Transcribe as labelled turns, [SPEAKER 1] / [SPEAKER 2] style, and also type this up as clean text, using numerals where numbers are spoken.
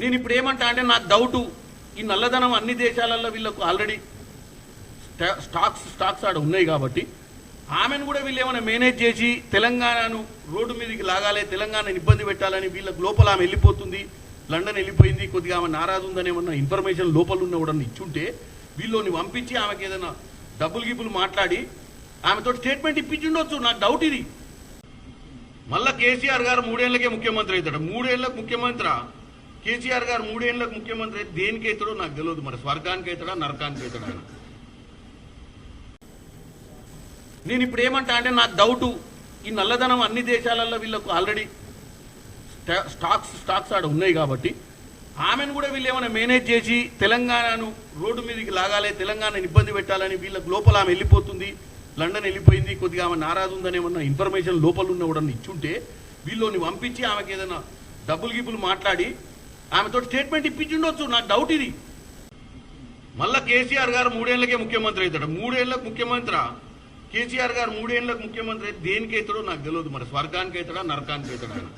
[SPEAKER 1] నేను ఇప్పుడు ఏమంటా అంటే నాకు డౌటు ఈ నల్లధనం అన్ని దేశాలలో వీళ్ళకు ఆల్రెడీ స్టాక్స్ ఆడ ఉన్నాయి కాబట్టి ఆమెను కూడా వీళ్ళు ఏమైనా మేనేజ్ చేసి తెలంగాణను రోడ్డు మీదకి లాగాలి, తెలంగాణను ఇబ్బంది పెట్టాలని వీళ్ళకి లోపల ఆమె వెళ్ళిపోతుంది, లండన్ వెళ్ళిపోయింది, కొద్దిగా ఆమె నారాజు ఉందని ఏమన్నా ఇన్ఫర్మేషన్ లోపల ఉన్న కూడా ఇచ్చుంటే వీళ్ళని పంపించి ఆమెకి ఏదైనా డబ్బులు గిబ్బులు మాట్లాడి ఆమెతో స్టేట్మెంట్ ఇప్పించుండొచ్చు. నాకు డౌట్ ఇది. మళ్ళా కేసీఆర్ గారు 3 ఏళ్లకే ముఖ్యమంత్రి అవుతాడు. 3 ఏళ్లకు ముఖ్యమంత్రి కేసీఆర్ గారు 3 ఏళ్లకు ముఖ్యమంత్రి అయితే దేనికి అవుతాడో నాకు తెలియదు. మరి స్వర్గానికి అవుతాడా నరకానికి అవుతాడా ఆయన. నేను ఇప్పుడు ఏమంటా అంటే నాకు డౌటు ఈ నల్లధనం అన్ని దేశాలలో వీళ్ళకు ఆల్రెడీ స్టాక్స్ ఆడ ఉన్నాయి కాబట్టి ఆమెను కూడా వీళ్ళు ఏమైనా మేనేజ్ చేసి తెలంగాణను రోడ్డు మీదకి లాగాలి, తెలంగాణను ఇబ్బంది పెట్టాలని వీళ్ళకి లోపల ఆమె వెళ్ళిపోతుంది, లండన్ వెళ్ళిపోయింది, కొద్దిగా ఆమె నారాజు ఉందని ఏమన్నా ఇన్ఫర్మేషన్ లోపల ఉన్న కూడా ఇచ్చుంటే వీళ్ళని పంపించి ఆమెకి ఏదైనా డబ్బులు గిబ్బులు మాట్లాడి ఆమెతో స్టేట్మెంట్ ఇప్పించుండొచ్చు. నాకు డౌట్ ఇది. మళ్ళా కేసీఆర్ గారు 3 ఏళ్లకే ముఖ్యమంత్రి అవుతాడు. 3 ఏళ్లకు ముఖ్యమంత్రి కేసీఆర్ గారు 3 ఏళ్లకు ముఖ్యమంత్రి అయితే దేనికి అవుతాడో నాకు తెలియదు. మరి స్వర్గానికి అవుతాడా నరకానికి అవుతాడా ఆయన.